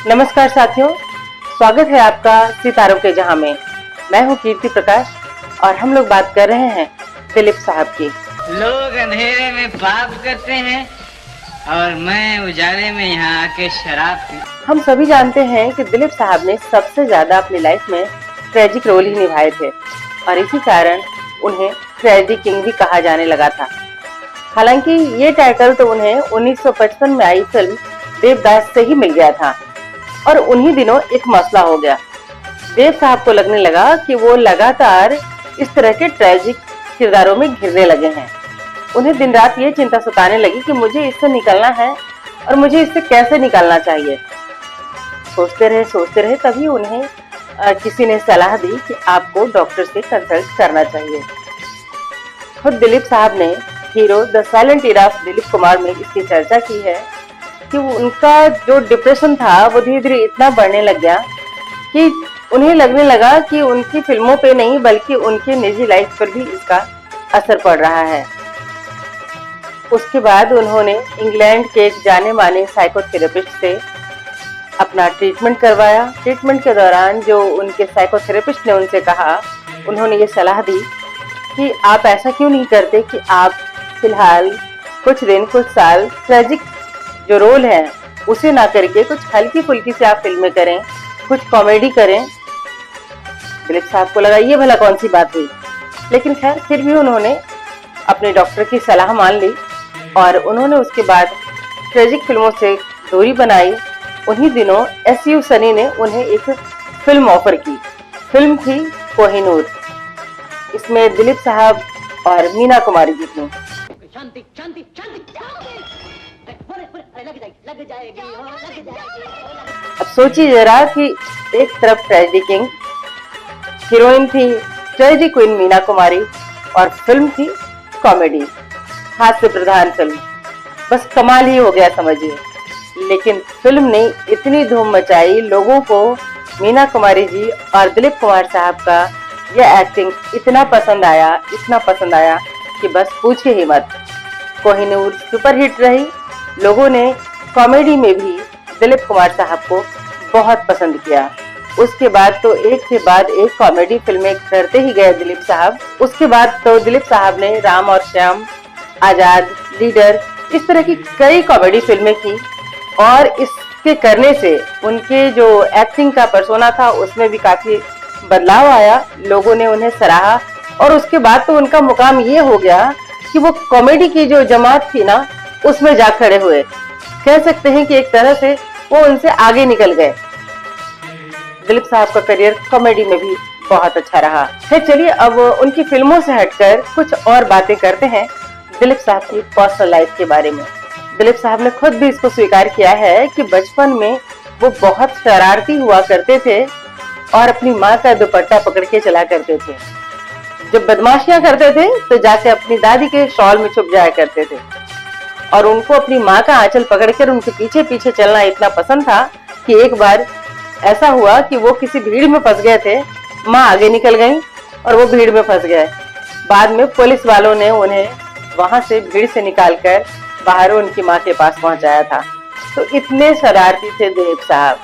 नमस्कार साथियों, स्वागत है आपका सितारों के जहां में। मैं हूं कीर्ति प्रकाश और हम लोग बात कर रहे हैं दिलीप साहब की। लोग अंधेरे में पाप करते हैं और मैं उजाले में यहाँ आके शराब पी। हम सभी जानते हैं कि दिलीप साहब ने सबसे ज्यादा अपनी लाइफ में ट्रेजिक रोल ही निभाए थे और इसी कारण उन्हें ट्रेजिक किंग भी कहा जाने लगा था। हालांकि ये टाइटल तो उन्हें 1955 में आई फिल्म देवदास से ही मिल गया था और उन्हीं दिनों एक मसला हो गया। देव साहब को लगने लगा कि वो लगातार इस तरह के ट्रेजिक किरदारों में घिरने लगे हैं। उन्हें दिन रात ये चिंता सताने लगी कि मुझे इससे निकलना है और मुझे इससे कैसे निकलना चाहिए। सोचते रहे तभी उन्हें किसी ने सलाह दी कि आपको डॉक्टर से कंसल्ट करना चाहिए। खुद दिलीप साहब ने hero the silent era of Dilip Kumar में इसकी चर्चा की है कि उनका जो डिप्रेशन था वो धीरे धीरे इतना बढ़ने लग गया कि उन्हें लगने लगा कि उनकी फिल्मों पे नहीं बल्कि उनकी निजी लाइफ पर भी इसका असर पड़ रहा है। उसके बाद उन्होंने इंग्लैंड के एक जाने माने साइकोथेरेपिस्ट से अपना ट्रीटमेंट करवाया। ट्रीटमेंट के दौरान जो उनके साइकोथेरेपिस्ट ने उनसे कहा, उन्होंने ये सलाह दी कि आप ऐसा क्यों नहीं करते कि आप फिलहाल कुछ दिन कुछ साल ट्रेजिक जो रोल है उसे ना करके कुछ हल्की फुल्की से आप फिल्में करें, कुछ कॉमेडी करें। दिलीप साहब को लगा ये भला कौन सी बात हुई, लेकिन खैर फिर भी उन्होंने अपने डॉक्टर की सलाह मान ली और उन्होंने उसके बाद ट्रेजिक फिल्मों से दूरी बनाई। उन्हीं दिनों एसयू सनी ने उन्हें एक फिल्म ऑफर की। फिल्म थी कोहिनूर। इसमें दिलीप साहब और मीना कुमारी जी थी। शांति शांति शांति लग जाएगी। अब सोचिए जरा कि एक तरफ ट्रेजिक किंग, हीरोइन थी ट्रेजिक क्वीन मीना कुमारी और फिल्म थी कॉमेडी, हास्य प्रधान फिल्म। बस कमाल ही हो गया समझिए। लेकिन फिल्म ने इतनी धूम मचाई, लोगों को मीना कुमारी जी और दिलीप कुमार साहब का यह एक्टिंग इतना पसंद आया कि बस पूछिए ही मत। कोहिनूर सुपरहिट रही। लोगों ने कॉमेडी में भी दिलीप कुमार साहब को बहुत पसंद किया। उसके बाद तो एक के बाद एक कॉमेडी फिल्में करते ही गए दिलीप साहब। उसके बाद तो दिलीप साहब ने राम और श्याम, आजाद, लीडर, इस तरह की कई कॉमेडी फिल्में की और इसके करने से उनके जो एक्टिंग का पर्सोना था उसमें भी काफी बदलाव आया। लोगों ने उन्हें सराहा और उसके बाद तो उनका मुकाम ये हो गया कि वो कॉमेडी की जो जमात थी ना उसमें जा खड़े हुए। कह सकते हैं कि एक तरह से वो उनसे आगे निकल गए। दिलीप साहब का करियर कॉमेडी में भी बहुत अच्छा रहा है। चलिए अब उनकी फिल्मों से हटकर कुछ और बातें करते हैं दिलीप साहब की पर्सनल लाइफ के बारे में। दिलीप साहब ने खुद भी इसको स्वीकार किया है कि बचपन में वो बहुत शरारती हुआ करते थे और अपनी माँ का दुपट्टा पकड़ के चला करते थे। जब बदमाशियां करते थे तो जाके अपनी दादी के शॉल में छुप जाया करते थे और उनको अपनी माँ का आंचल पकड़कर उनके पीछे पीछे चलना इतना पसंद था कि एक बार ऐसा हुआ कि वो किसी भीड़ में फंस गए थे। माँ आगे निकल गई और वो भीड़ में फंस गए। बाद में पुलिस वालों ने उन्हें वहां से भीड़ से निकालकर बाहर उनकी माँ के पास पहुंचाया था। तो इतने शरारती थे दिलीप साहब।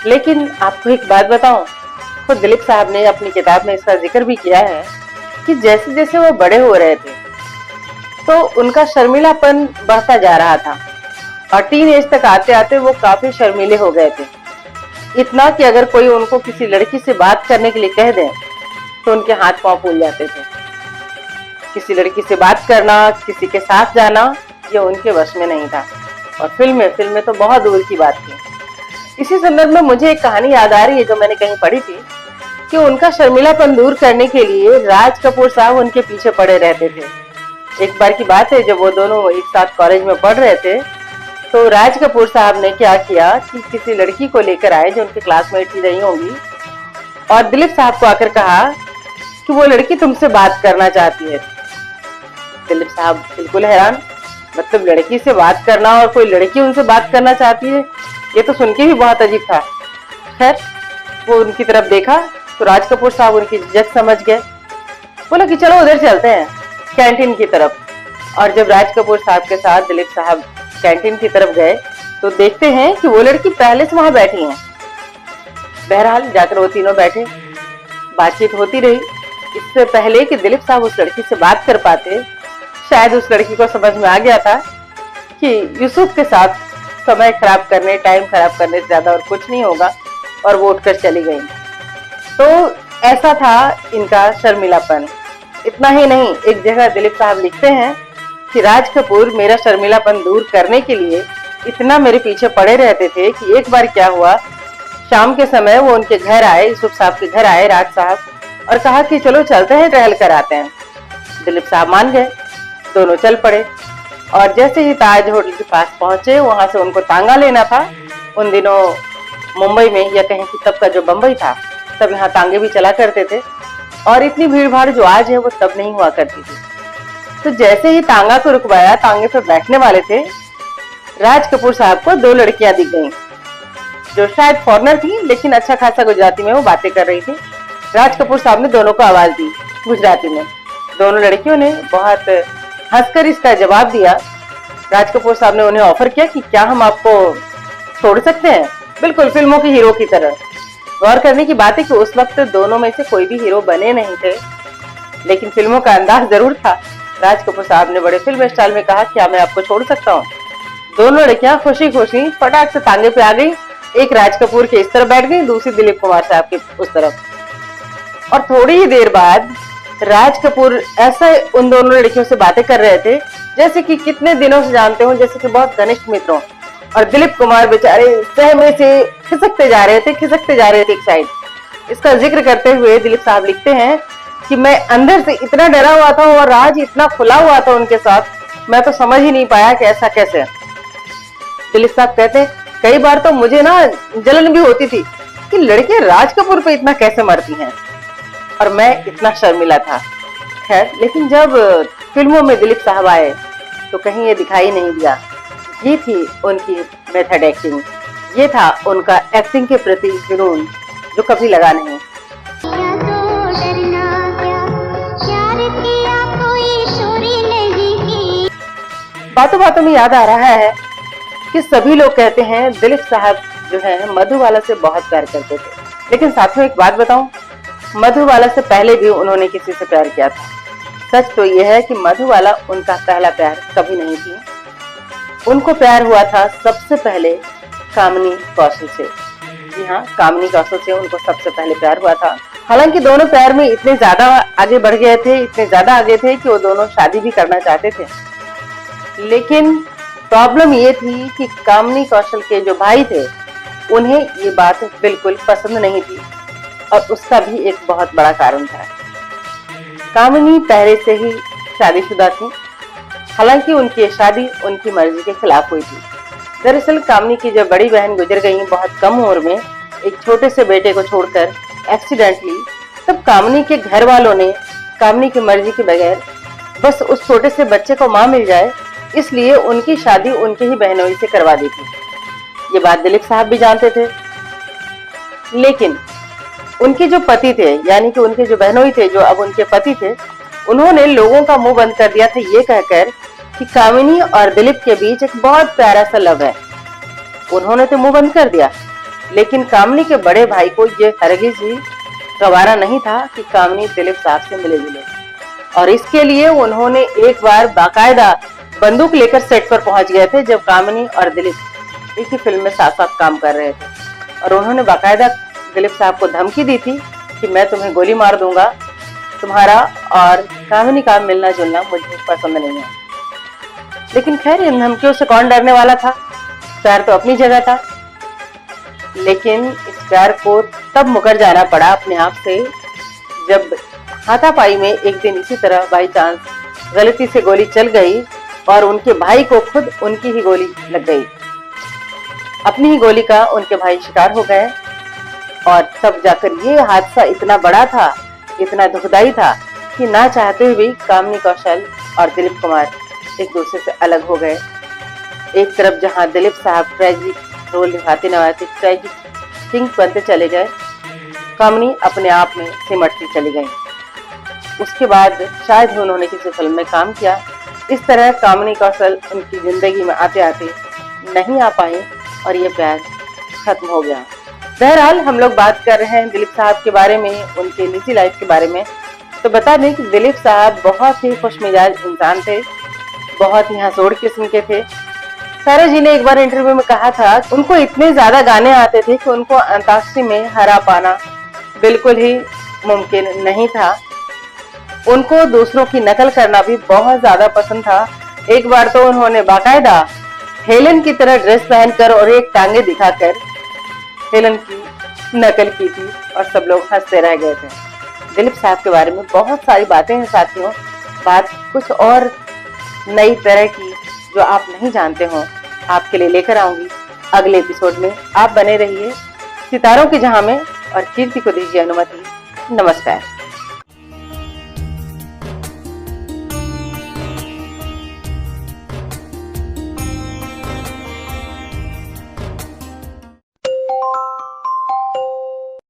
लेकिन आपको एक बात बताऊं, खुद दिलीप साहब ने अपनी किताब में इसका जिक्र भी किया है कि जैसे जैसे वो बड़े हो रहे थे तो उनका शर्मीलापन बढ़ता जा रहा था और टीन एज तक आते आते वो काफी शर्मीले हो गए थे। इतना कि अगर कोई उनको किसी लड़की से बात करने के लिए कह दे तो उनके हाथ पांव फूल जाते थे। किसी लड़की से बात करना, किसी के साथ जाना, ये उनके वश में नहीं था और फिल्में तो बहुत दूर की बात थी। इसी संदर्भ में मुझे एक कहानी याद आ रही है जो मैंने कहीं पढ़ी थी कि उनका शर्मिलापन दूर करने के लिए राज कपूर साहब उनके पीछे पड़े रहते थे। एक बार की बात है जब वो दोनों एक साथ कॉलेज में पढ़ रहे थे तो राज कपूर साहब ने क्या किया कि किसी लड़की को लेकर आए जो उनके क्लासमेट ही रही होंगी और दिलीप साहब को आकर कहा कि वो लड़की तुमसे बात करना चाहती है। दिलीप साहब बिल्कुल हैरान, मतलब लड़की से बात करना और कोई लड़की उनसे बात करना चाहती है, ये तो सुन के भी बहुत अजीब था। खैर वो उनकी तरफ देखा तो राज कपूर साहब उनकी झिझक समझ गए। बोला कि चलो उधर चलते हैं कैंटीन की तरफ। और जब राज कपूर साहब के साथ दिलीप साहब कैंटीन की तरफ गए तो देखते हैं कि वो लड़की पहले से वहां बैठी है। बहरहाल जाकर वो तीनों बैठे, बातचीत होती रही। इससे पहले कि दिलीप साहब उस लड़की से बात कर पाते, शायद उस लड़की को समझ में आ गया था कि यूसुफ के साथ समय खराब करने, टाइम खराब करने से ज्यादा और कुछ नहीं होगा, और वो उठकर चली गई। तो ऐसा था इनका शर्मिलापन। इतना ही नहीं, एक जगह दिलीप साहब लिखते हैं कि राज कपूर मेरा शर्मिलापन दूर करने के लिए इतना मेरे पीछे पड़े रहते थे कि एक बार क्या हुआ, शाम के समय वो उनके घर आए, यूसुफ साहब के घर आए राज साहब, और कहा कि चलो चलते हैं, टहल कर आते हैं। दिलीप साहब मान गए, दोनों चल पड़े। और जैसे ही ताज होटल के पास पहुंचे, वहां से उनको तांगा लेना था। उन दिनों मुंबई में, या कहें कि तब का जो बंबई था, तब यहाँ तांगे भी चला करते थे, और इतनी भीड़ भाड़ जो आज है वो तब नहीं हुआ करती थी। तो जैसे ही तांगा को रुकवाया, तांगे पे बैठने वाले थे, राज कपूर साहब को दो लड़कियां दिख गईं, जो शायद फॉरेनर थी, लेकिन अच्छा खासा गुजराती में वो बातें कर रही थी। राज कपूर साहब ने दोनों को आवाज दी गुजराती में। दोनों लड़कियों ने बहुत हंसकर इसका जवाब दिया। राज कपूर साहब ने उन्हें ऑफर किया कि क्या हम आपको छोड़ सकते हैं, बिल्कुल फिल्मों के हीरो की तरह। गौर करने की बात है कि उस वक्त दोनों में से कोई भी हीरो बने नहीं थे, लेकिन फिल्मों का अंदाज जरूर था। राज कपूर साहब ने बड़े फिल्म स्टाइल में कहा, क्या मैं आपको छोड़ सकता हूँ। दोनों लड़कियां खुशी खुशी फटाक से तांगे पे आ गई। एक राज कपूर के इस तरफ बैठ गई, दूसरी दिलीप कुमार साहब के उस तरफ। और थोड़ी ही देर बाद राज कपूर ऐसे उन दोनों लड़कियों से बातें कर रहे थे जैसे कि कितने दिनों से जानते हो, जैसे कि बहुत घनिष्ठ मित्रों। और दिलीप कुमार बेचारे सहमे से खिसकते जा रहे थे एक साइड। इसका जिक्र करते हुए दिलीप साहब लिखते हैं कि मैं अंदर से इतना डरा हुआ था और राज इतना खुला हुआ था उनके साथ, मैं तो समझ ही नहीं पाया कि ऐसा कैसे। दिलीप साहब कहते हैं, कई बार तो मुझे ना जलन भी होती थी कि लड़कियां राज कपूर पे इतना कैसे मरती हैं, और मैं इतना शर्मिला था। खैर, लेकिन जब फिल्मों में दिलीप साहब आए तो कहीं ये दिखाई नहीं दिया। ये थी उनकी मेथड एक्टिंग, ये था उनका एक्टिंग के प्रति जुनून जो कभी लगा नहीं। बातों बातों में याद आ रहा है कि सभी लोग कहते हैं दिलीप साहब जो है मधुबाला से बहुत प्यार करते थे, लेकिन साथियों एक बात बताऊं, मधुबाला से पहले भी उन्होंने किसी से प्यार किया था। सच तो यह है कि मधुबाला उनका पहला प्यार कभी नहीं थी। उनको प्यार हुआ था सबसे पहले कामिनी कौशल से। जी हाँ, कामिनी कौशल से उनको सबसे पहले प्यार हुआ था। हालांकि दोनों प्यार में इतने ज्यादा आगे बढ़ गए थे, इतने ज्यादा आगे थे कि वो दोनों शादी भी करना चाहते थे। लेकिन प्रॉब्लम ये थी कि कामिनी कौशल के जो भाई थे, उन्हें ये बात बिल्कुल पसंद नहीं थी, और उसका भी एक बहुत बड़ा कारण था। कामिनी पहले से ही शादीशुदा थी, हालांकि उनकी शादी उनकी मर्जी के खिलाफ हुई थी। दरअसल कामिनी की जब बड़ी बहन गुजर गई बहुत कम उम्र में, एक छोटे से बेटे को छोड़कर एक्सीडेंटली, तब कामिनी के घर वालों ने कामिनी की मर्जी के बगैर बस उस छोटे से बच्चे को मां मिल जाए, इसलिए उनकी शादी उनके ही बहनोई से करवा दी थी। ये बात दिलीप साहब भी जानते थे, लेकिन उनके जो पति थे, यानी कि उनके जो बहनोई थे, जो अब उनके पति थे, उन्होंने लोगों का मुंह बंद कर दिया था ये कहकर कि कामिनी और दिलीप के बीच एक बहुत प्यारा सा लव है। उन्होंने तो मुंह बंद कर दिया, लेकिन कामिनी के बड़े भाई को ये हरगिज ही गवारा नहीं था कि कामिनी दिलीप साहब से मिले जुले, और इसके लिए उन्होंने एक बार बाकायदा बंदूक लेकर सेट पर पहुंच गए थे, जब कामिनी और दिलीप एक ही फिल्म में साथ साथ काम कर रहे थे, और उन्होंने बाकायदा दिलीप साहब को धमकी दी थी कि मैं तुम्हें गोली मार दूंगा, तुम्हारा और कामिनी का मिलना जुलना मुझे पसंद नहीं है। लेकिन खैर, इन धमकियों से कौन डरने वाला था, प्यार तो अपनी जगह था। लेकिन इस प्यार को तब मुकर जाना पड़ा अपने आप से, जब हाथापाई में एक दिन इसी तरह बाई चांस गलती से गोली चल गई और उनके भाई को खुद उनकी ही गोली लग गई। अपनी ही गोली का उनके भाई शिकार हो गए, और तब जाकर ये हादसा इतना बड़ा था, इतना दुखदाई था कि ना चाहते हुए भी कामिनी कौशल और दिलीप कुमार एक दूसरे से अलग हो गए। एक तरफ जहां दिलीप साहब ट्रेजिक रोल निभाते ट्रेजिक किंग बनते चले गए, कामिनी अपने आप में सिमटती चली गई। उसके बाद शायद ही उन्होंने किसी फिल्म में काम किया। इस तरह कामिनी कौशल उनकी जिंदगी में आते आते नहीं आ पाए, और ये प्यार खत्म हो गया। बहरहाल हम लोग बात कर रहे हैं दिलीप साहब के बारे में, उनके निजी लाइफ के बारे में। तो बता दें कि दिलीप साहब बहुत ही खुशमिजाज इंसान थे, बहुत ही हंसोड़ किस्म के थे। सारा जी ने एक बार इंटरव्यू में कहा था उनको इतने ज्यादा गाने आते थे कि उनको अंताक्षरी में हरा पाना बिल्कुल ही मुमकिन नहीं था। उनको दूसरों की नकल करना भी बहुत ज्यादा पसंद था। एक बार तो उन्होंने बाकायदा हेलन की तरह ड्रेस पहनकर और एक टांगे दिखाकर हेलन की नकल की थी और सब लोग हंसते रह गए थे। दिलीप साहब के बारे में बहुत सारी बातें हैं साथियों, बात कुछ और नई तरह की जो आप नहीं जानते हो आपके लिए लेकर आऊंगी अगले एपिसोड में। आप बने रहिए सितारों की जहां में और कीर्ति को दीजिए अनुमति। नमस्कार।